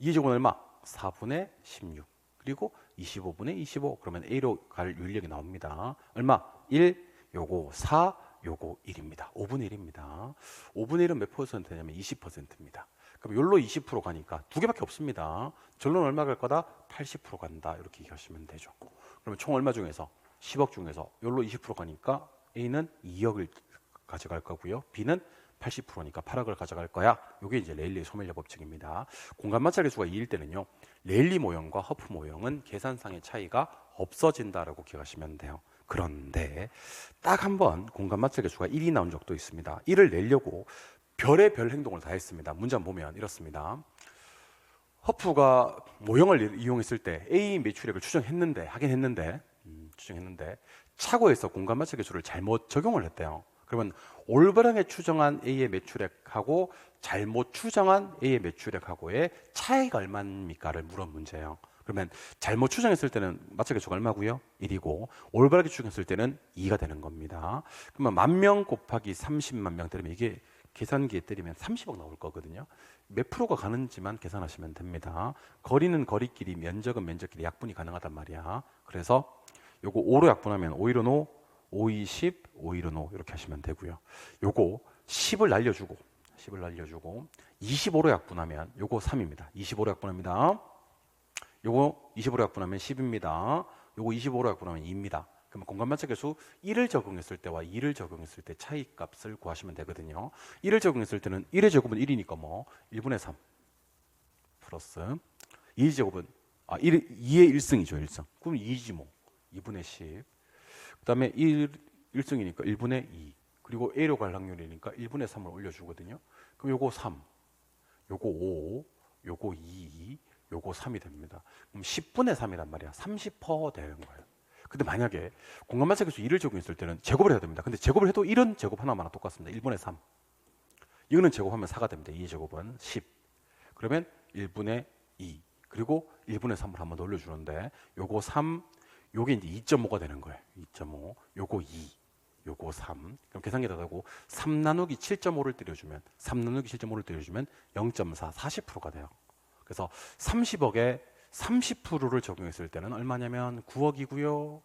2의 제곱은 얼마? 4분의 16 그리고 25분의 25 그러면 A로 갈 윤력이 나옵니다. 얼마? 1 요거 4 요거 1입니다. 5분의 1입니다. 5분의 1은 몇 퍼센트냐면 20%입니다. 그럼 요로 20% 가니까 두 개밖에 없습니다. 결론은 얼마 갈 거다? 80% 간다. 이렇게 얘기하시면 되죠. 그러면 총 얼마 중에서? 10억 중에서 요로 20% 가니까 A는 2억을 가져갈 거고요. B는 80%니까 8억을 가져갈 거야. 이게 이제 레일리의 소멸력 법칙입니다. 공간마찰 계수가 2일 때는요. 레일리 모형과 허프 모형은 계산상의 차이가 없어진다라고 기억하시면 돼요. 그런데 딱 한 번 공간마찰 계수가 1이 나온 적도 있습니다. 1을 내려고 별의 별 행동을 다 했습니다. 문제 한번 보면 이렇습니다. 허프가 모형을 이용했을 때 A 매출액을 하긴 했는데 차고에서 공간마찰 계수를 잘못 적용을 했대요. 그러면 올바르게 추정한 A의 매출액하고 잘못 추정한 A의 매출액하고의 차이가 얼마입니까를 물은 문제예요. 그러면 잘못 추정했을 때는 마찰 계수가 얼마고요? 1이고 올바르게 추정했을 때는 2가 되는 겁니다. 그러면 10,000명 곱하기 30만 명 때리면 이게 계산기에 때리면 30억 나올 거거든요. 몇 프로가 가는지만 계산하시면 됩니다. 거리는 거리끼리, 면적은 면적끼리 약분이 가능하단 말이야. 그래서 요거 5로 약분하면 5, 1은 5, 5, 2, 10, 5, 1은 5 이렇게 하시면 되고요. 요거 10을 날려주고 25로 약분하면 요거 3입니다. 25로 약분합니다. 요거 25로 약분하면 10입니다. 요거 25로 약분하면 2입니다. 그러면 공간마찰 계수 1을 적용했을 때와 2를 적용했을 때 차이 값을 구하시면 되거든요. 1을 적용했을 때는 1의 제곱은 1이니까 뭐 1분의 3 플러스 2의 제곱은 2의 1승이죠. 1승. 그럼 2지 뭐. 2분의 10. 그다음에 1승이니까 1분의 2. 그리고 A로 갈 확률이니까 1분의 3을 올려주거든요. 그럼 요거 3, 요거 5, 요거 2, 요거 3이 됩니다. 그럼 10분의 3이란 말이야. 30% 되는 거예요. 근데 만약에 공간마찰 계수 2를 적용했을 때는 제곱을 해야 됩니다. 근데 제곱을 해도 1은 제곱 하나만 똑같습니다. 1분의 3. 이거는 제곱하면 4가 됩니다. 2의 제곱은 10. 그러면 1분의 2. 그리고 1분의 3을 한번 올려주는데 요거 3, 요게 이제 2.5가 되는 거예요. 2.5. 요거 2. 요거 3. 그럼 계산기에다 대고 3 나누기 7.5를 때려주면 3 나누기 7.5를 때려주면 0.4, 40%가 돼요. 그래서 30억에 30%를 적용했을 때는 얼마냐면 9억이고요.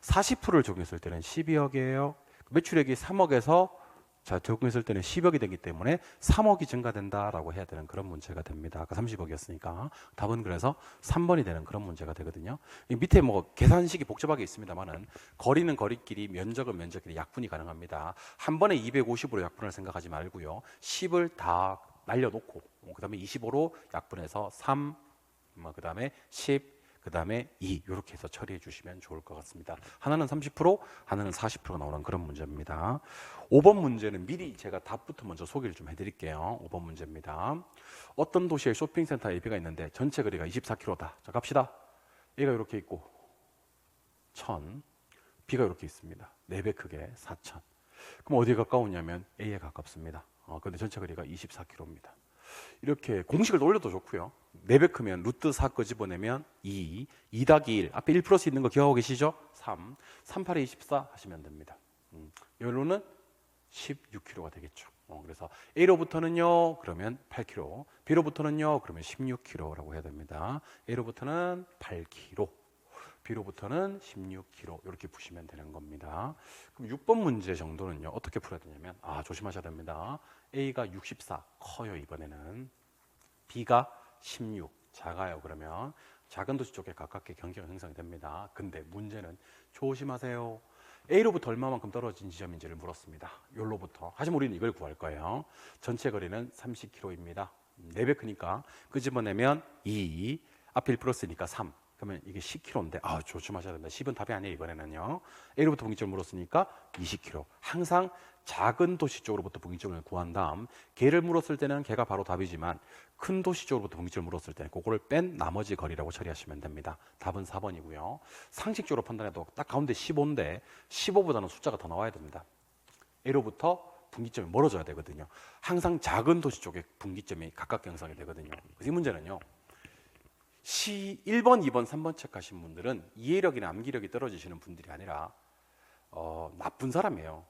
40%를 적용했을 때는 12억이에요. 매출액이 3억에서 자, 적용했을 때는 10억이 되기 때문에 3억이 증가된다라고 해야 되는 그런 문제가 됩니다. 아까 30억이었으니까 답은 그래서 3번이 되는 그런 문제가 되거든요. 이 밑에 뭐 계산식이 복잡하게 있습니다만은 거리는 거리끼리, 면적은 면적끼리 약분이 가능합니다. 한 번에 250으로 약분을 생각하지 말고요. 10을 다 날려놓고 그다음에 25로 약분해서 3, 그다음에 10, 그다음에 2 이렇게 해서 처리해 주시면 좋을 것 같습니다. 하나는 30%, 하나는 40%가 나오는 그런 문제입니다. 5번 문제는 미리 제가 답부터 먼저 소개를 좀 해드릴게요. 5번 문제입니다. 어떤 도시에 쇼핑센터 AB가 있는데 전체 거리가 24km다. 자, 갑시다. A가 이렇게 있고 1000, B가 이렇게 있습니다. 4배 크게 4000. 그럼 어디에 가까우냐면 A에 가깝습니다. 근데 전체 거리가 24km입니다. 이렇게 공식을 올려도 좋고요. 4배 크면 루트 4 끄집어내면 2, 2 더하기 1, 앞에 1 플러스 있는 거 기억하고 계시죠? 3, 3, 8에 24 하시면 됩니다. 여기로는 16km가 되겠죠. 그래서 A로부터는요, 그러면 8km, B로부터는요, 그러면 16km라고 해야 됩니다. A로부터는 8km, B로부터는 16km 이렇게 푸시면 되는 겁니다. 그럼 6번 문제 정도는요, 어떻게 풀어야 되냐면 조심하셔야 됩니다. A가 64 커요. 이번에는 B가 16 작아요. 그러면 작은 도시 쪽에 가깝게 경계가 형성이 됩니다. 근데 문제는 조심하세요. A로부터 얼마만큼 떨어진 지점인지를 물었습니다. 요로부터. 하지만 우리는 이걸 구할 거예요. 전체 거리는 30km입니다. 4배 크니까 끄집어내면 2, 앞에 1 플러스니까 3. 그러면 이게 10km인데 조심하셔야 됩니다. 10은 답이 아니에요. 이번에는요. A로부터 분기점을 물었으니까 20km. 항상 작은 도시 쪽으로부터 분기점을 구한 다음 걔를 물었을 때는 걔가 바로 답이지만 큰 도시 쪽으로부터 분기점을 물었을 때는 그거를 뺀 나머지 거리라고 처리하시면 됩니다. 답은 4번이고요. 상식적으로 판단해도 딱 가운데 15인데 15보다는 숫자가 더 나와야 됩니다. A로부터 분기점이 멀어져야 되거든요. 항상 작은 도시 쪽에 분기점이 가깝게 형성이 되거든요. 그래서 이 문제는요. 1번, 2번, 3번 체크하신 분들은 이해력이나 암기력이 떨어지시는 분들이 아니라 나쁜 사람이에요.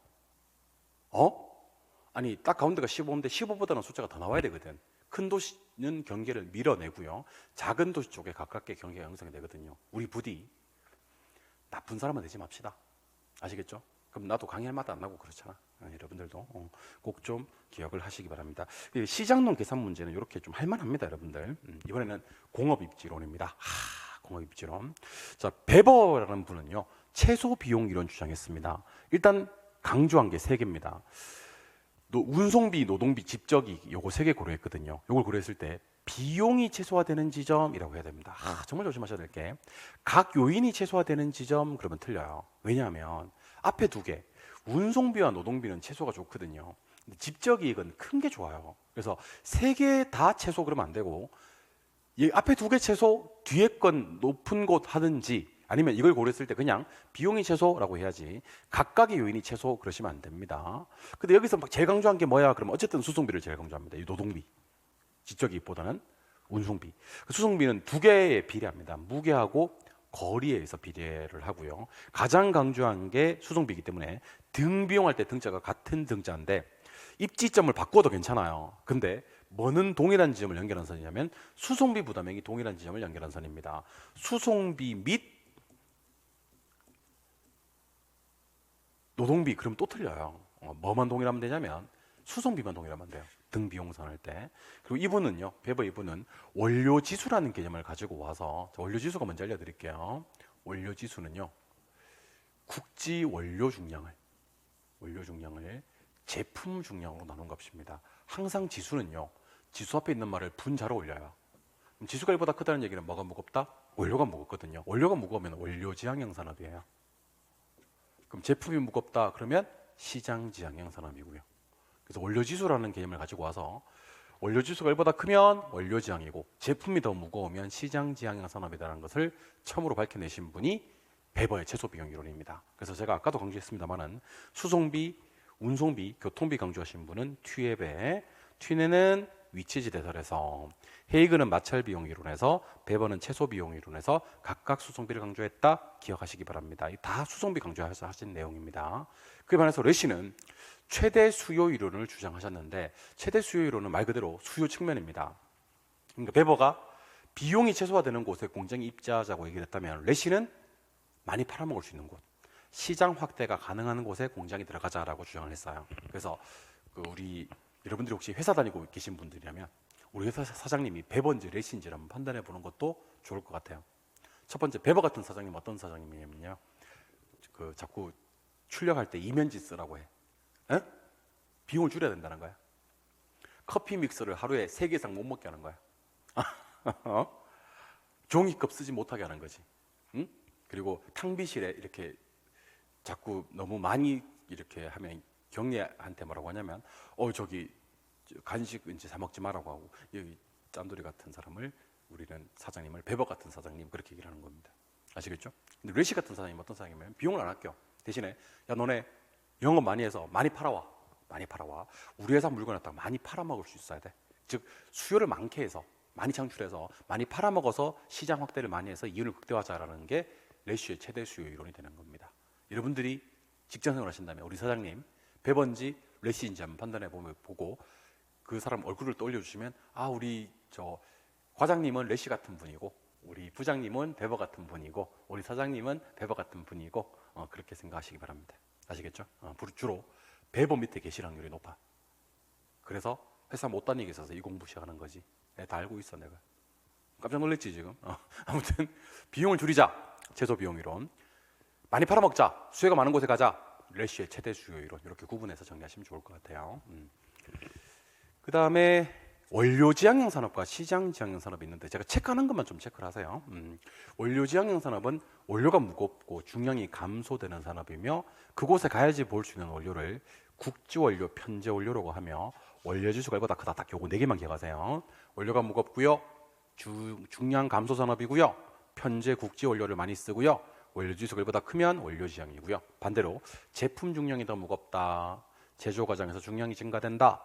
아니 딱 가운데가 15인데 15보다는 숫자가 더 나와야 되거든. 큰 도시는 경계를 밀어내고요. 작은 도시 쪽에 가깝게 경계가 형성이 되거든요. 우리 부디 나쁜 사람은 되지 맙시다. 아시겠죠? 그럼 나도 강의할 맛도 안 나고 그렇잖아. 여러분들도 꼭 좀 기억을 하시기 바랍니다. 시장론 계산 문제는 이렇게 좀 할만합니다, 여러분들. 이번에는 공업입지론입니다. 공업입지론. 자, 베버라는 분은요, 최소 비용 이론 주장했습니다. 일단 강조한 게 3개입니다. 운송비, 노동비, 집적이 요거 3개 고려했거든요. 요걸 고려했을 때 비용이 최소화되는 지점이라고 해야 됩니다. 정말 조심하셔야 될 게 각 요인이 최소화되는 지점 그러면 틀려요. 왜냐하면 앞에 2개 운송비와 노동비는 최소가 좋거든요. 근데 집적이익은 큰 게 좋아요. 그래서 3개 다 최소 그러면 안 되고 앞에 2개 최소 뒤에 건 높은 곳 하든지 아니면 이걸 고려했을 때 그냥 비용이 최소라고 해야지 각각의 요인이 최소 그러시면 안 됩니다. 근데 여기서 막 제일 강조한 게 뭐야? 그러면 어쨌든 수송비를 제일 강조합니다. 이 노동비, 지적이익보다는 운송비. 수송비는 2개에 비례합니다. 무게하고 거리에 의해서 비례를 하고요. 가장 강조한 게 수송비이기 때문에 등비용할 때 등자가 같은 등자인데 입지점을 바꿔도 괜찮아요. 근데 뭐는 동일한 지점을 연결한 선이냐면 수송비 부담액이 동일한 지점을 연결한 선입니다. 수송비 및 노동비 그럼 또 틀려요. 뭐만 동일하면 되냐면 수송비만 동일하면 돼요. 등 비용선 할 때. 그리고 이분은요, 베버 이분은 원료지수라는 개념을 가지고 와서 원료지수가 뭔지 알려드릴게요. 원료지수는요, 국지 원료 중량을 제품 중량으로 나눈 값입니다. 항상 지수는요, 지수 앞에 있는 말을 분자로 올려요. 그럼 지수가 1보다 크다는 얘기는 뭐가 무겁다? 원료가 무겁거든요. 원료가 무거우면 원료지향형 산업이에요. 그럼 제품이 무겁다 그러면 시장지향형 산업이고요. 그래서 원료지수라는 개념을 가지고 와서 원료지수가 1보다 크면 원료지향이고 제품이 더 무거우면 시장지향형 산업이라는 것을 처음으로 밝혀내신 분이 베버의 최소비용 이론입니다. 그래서 제가 아까도 강조했습니다만은 수송비, 운송비, 교통비 강조하신 분은 튜에베의 튀네는 위치지대설에서, 헤이그는 마찰 비용 이론에서, 베버는 최소 비용 이론에서 각각 수송비를 강조했다. 기억하시기 바랍니다. 다 수송비 강조해서 하신 내용입니다. 그에 반해서 레시는 최대 수요 이론을 주장하셨는데, 최대 수요 이론은 말 그대로 수요 측면입니다. 그러니까 베버가 비용이 최소화되는 곳에 공장이 입지하자고 얘기를 했다면, 레시는 많이 팔아먹을 수 있는 곳, 시장 확대가 가능한 곳에 공장이 들어가자라고 주장을 했어요. 그래서 우리 여러분들이 혹시 회사 다니고 계신 분들이라면 우리 회사 사장님이 베버인지 레시인지를 한번 판단해 보는 것도 좋을 것 같아요. 첫 번째, 베버 같은 사장님 어떤 사장님이냐면요, 자꾸 출력할 때 이면지 쓰라고 해. 에? 비용을 줄여야 된다는 거야. 커피 믹서를 하루에 3개 이상 못 먹게 하는 거야. 종이컵 쓰지 못하게 하는 거지. 응? 그리고 탕비실에 이렇게 자꾸 너무 많이 이렇게 하면 경리한테 뭐라고 하냐면, 저기 간식 이제 사 먹지 말라고 하고, 여기 짠돌이 같은 사람을, 우리는 사장님을 베버 같은 사장님 그렇게 얘기를 하는 겁니다. 아시겠죠? 근데 레시 같은 사장님 어떤 사장님이면 비용을 안 아껴. 대신에 야, 너네 영업 많이 해서 많이 팔아와. 많이 팔아와. 우리 회사 물건을 갖다가 많이 팔아먹을 수 있어야 돼. 즉 수요를 많게 해서, 많이 창출해서 많이 팔아먹어서 시장 확대를 많이 해서 이윤을 극대화하자라는 게 레시의 최대 수요 이론이 되는 겁니다. 여러분들이 직장생활 하신다면 우리 사장님 베번지 레시인지 한번 판단해 보고 그 사람 얼굴을 떠올려 주시면, 우리 저 과장님은 레시 같은 분이고, 우리 부장님은 베버 같은 분이고, 우리 사장님은 베버 같은 분이고, 그렇게 생각하시기 바랍니다. 아시겠죠? 주로 베버 밑에 계실 확률이 높아. 그래서 회사 못 다니게 있어서 이 공부 시작하는 거지. 다 알고 있어 내가. 깜짝 놀랐지 지금. 아무튼 비용을 줄이자. 최소 비용 이론. 많이 팔아먹자. 수요가 많은 곳에 가자. 레시의 최대 수요 이론. 이렇게 구분해서 정리하시면 좋을 것 같아요. 그 다음에 원료지향형 산업과 시장지향형 산업이 있는데, 제가 체크하는 것만 좀 체크를 하세요. 원료지향형 산업은 원료가 무겁고 중량이 감소되는 산업이며, 그곳에 가야지 볼 수 있는 원료를 국지원료, 편제원료라고 하며, 원료지수가 이보다 크다. 딱 요거 4개만 기억하세요. 원료가 무겁고요, 중량 감소 산업이고요, 편제 국지 원료를 많이 쓰고요, 원료지수가 이보다 크면 원료지향이고요. 반대로 제품 중량이 더 무겁다, 제조 과정에서 중량이 증가된다,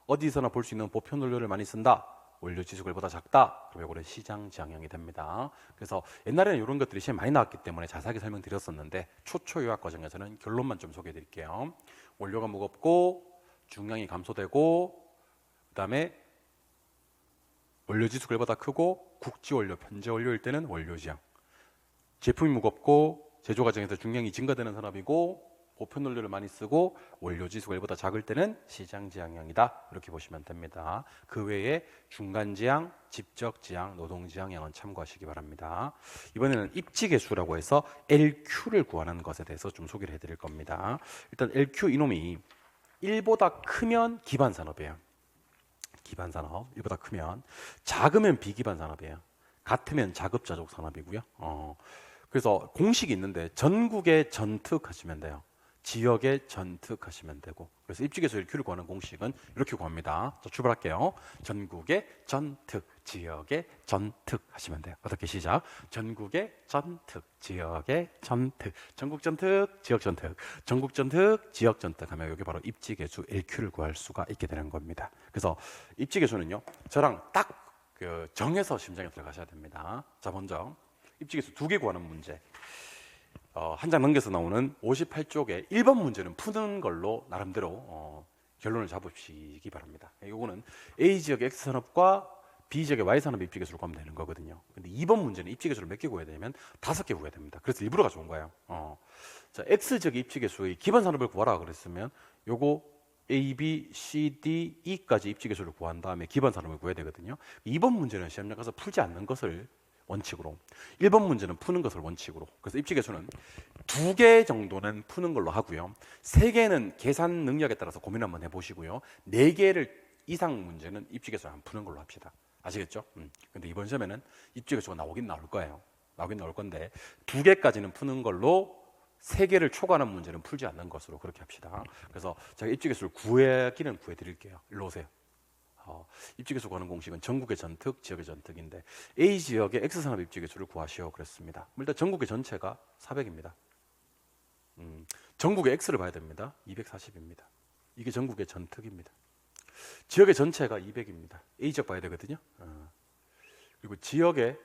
어디서나 볼 수 있는 보편 원료를 많이 쓴다, 원료지수가 이보다 작다, 그럼 이거는 시장지향형이 됩니다. 그래서 옛날에는 이런 것들이 시험에 많이 나왔기 때문에 자세하게 설명드렸었는데, 초초 요약 과정에서는 결론만 좀 소개해 드릴게요. 원료가 무겁고 중량이 감소되고, 그 다음에 원료지수가 1보다 크고 국지원료, 편제원료일 때는 원료지향, 제품이 무겁고 제조 과정에서 중량이 증가되는 산업이고 보편 원료를 많이 쓰고 원료지수가 1보다 작을 때는 시장지향형이다. 이렇게 보시면 됩니다. 그 외에 중간지향, 직접지향, 노동지향형은 참고하시기 바랍니다. 이번에는 입지계수라고 해서 LQ를 구하는 것에 대해서 좀 소개를 해드릴 겁니다. 일단 LQ 이놈이 1보다 크면 기반산업이에요. 기반산업, 1보다 크면. 작으면 비기반산업이에요. 같으면 자급자족 산업이고요. 그래서 공식이 있는데 전국에 전특 하시면 돼요. 지역에 전특 하시면 되고, 그래서 입지계수 LQ를 구하는 공식은 이렇게 구합니다. 자, 출발할게요. 전국에 전특, 지역에 전특 하시면 돼요. 어떻게 시작? 전국에 전특, 지역에 전특, 전국 전특, 지역 전특, 전국 전특, 지역 전특 하면 여기 바로 입지계수 LQ를 구할 수가 있게 되는 겁니다. 그래서 입지계수는요, 저랑 딱 정해서 심장에 들어가셔야 됩니다. 자, 먼저 입지계수 2개 구하는 문제. 한 장 넘겨서 나오는 58쪽에 1번 문제는 푸는 걸로 나름대로 결론을 잡으시기 바랍니다. 이거는 A지역의 X산업과 B지역의 Y산업 입지계수를 구하면 되는 거거든요. 근데 2번 문제는 입지계수를 몇 개 구해야 되냐면 5개 구해야 됩니다. 그래서 일부러 가져온 거예요. 자, X지역의 입지계수의 기반산업을 구하라 그랬으면 요거 A, B, C, D, E까지 입지계수를 구한 다음에 기반산업을 구해야 되거든요. 2번 문제는 시험장 가서 풀지 않는 것을 원칙으로, 1번 문제는 푸는 것을 원칙으로. 그래서 입지계수는 2개 정도는 푸는 걸로 하고요, 3개는 계산 능력에 따라서 고민 한번 해보시고요, 4개를 이상 문제는 입지계수를 안 푸는 걸로 합시다. 아시겠죠? 근데 이번 시험에는 입지계수가 나오긴 나올 거예요. 나오긴 나올 건데 2개까지는 푸는 걸로, 3개를 초과하는 문제는 풀지 않는 것으로 그렇게 합시다. 그래서 제가 입지계수를 구하기는 구해드릴게요. 일로 오세요. 입지계수 구하는 공식은 전국의 전특, 지역의 전특인데 A지역의 X산업 입지계수를 구하시오 그랬습니다. 일단 전국의 전체가 400입니다. 전국의 X를 봐야 됩니다. 240입니다. 이게 전국의 전특입니다. 지역의 전체가 200입니다. A지역 봐야 되거든요. 그리고 지역의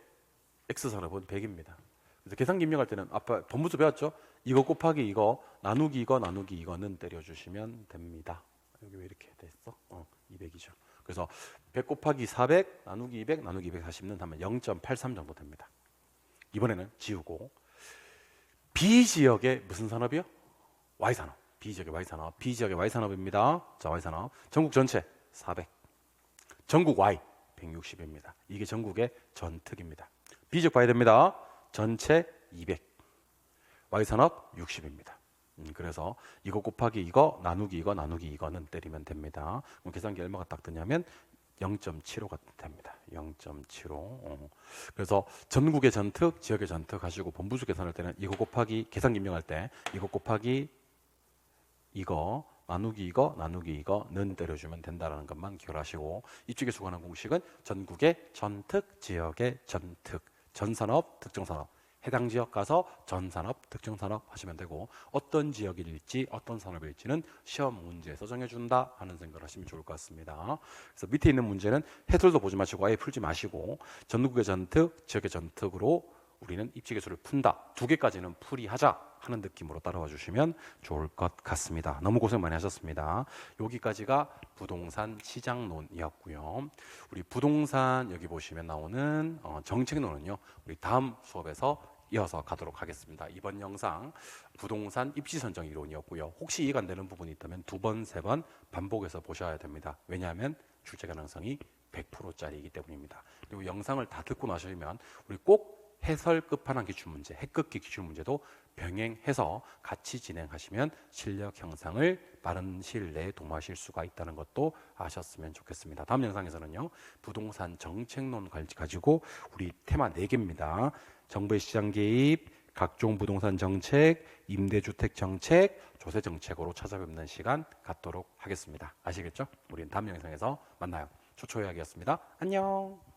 X산업은 100입니다. 그래서 계산기 입력할 때는 아까 본부수 배웠죠? 이거 곱하기 이거 나누기 이거 나누기 이거는 때려주시면 됩니다. 여기 왜 이렇게 됐어? 200이죠. 그래서 100 곱하기 400 나누기 200 나누기 240는 하면 0.83 정도 됩니다. 이번에는 지우고 B지역의 무슨 산업이요? Y산업. B지역의 Y산업. B지역의 Y산업입니다. 자, Y산업. 전국 전체 400. 전국 Y 160입니다. 이게 전국의 전특입니다. B지역 봐야 됩니다. 전체 200. Y산업 60입니다. 그래서 이거 곱하기 이거 나누기 이거 나누기 이거는 때리면 됩니다. 그럼 계산기 얼마가 딱 뜨냐면 0.75가 됩니다. 0.75. 그래서 전국의 전특, 지역의 전특 하시고 본부수 계산할 때는 이거 곱하기 계산기 입력할 때 이거 곱하기 이거 나누기 이거 나누기 이거는 때려주면 된다라는 것만 기억하시고 이쪽에 수고하는 공식은 전국의 전특, 지역의 전특, 전산업, 특정산업 해당 지역 가서 전산업, 특정산업 하시면 되고 어떤 지역일지 어떤 산업일지는 시험 문제에서 정해준다 하는 생각을 하시면 좋을 것 같습니다. 그래서 밑에 있는 문제는 해설도 보지 마시고 아예 풀지 마시고 전국의 전특, 지역의 전특으로 우리는 입지계수를 푼다. 2개까지는 풀이하자 하는 느낌으로 따라와 주시면 좋을 것 같습니다. 너무 고생 많이 하셨습니다. 여기까지가 부동산 시장론이었고요. 우리 부동산 여기 보시면 나오는 정책론은요. 우리 다음 수업에서 이어서 가도록 하겠습니다. 이번 영상 부동산 입지 선정 이론이었고요. 혹시 이해가 안 되는 부분이 있다면 2번, 3번 반복해서 보셔야 됩니다. 왜냐하면 출제 가능성이 100%짜리이기 때문입니다. 그리고 영상을 다 듣고 나시면 우리 꼭 해설 끝판왕 기출문제, 핵극기 기출문제도 병행해서 같이 진행하시면 실력 향상을 빠른 시일 내에 도모하실 수가 있다는 것도 아셨으면 좋겠습니다. 다음 영상에서는요. 부동산 정책론 가지고 우리 테마 4개입니다. 정부의 시장 개입, 각종 부동산 정책, 임대주택 정책, 조세 정책으로 찾아뵙는 시간 갖도록 하겠습니다. 아시겠죠? 우리는 다음 영상에서 만나요. 초초의학이었습니다. 안녕.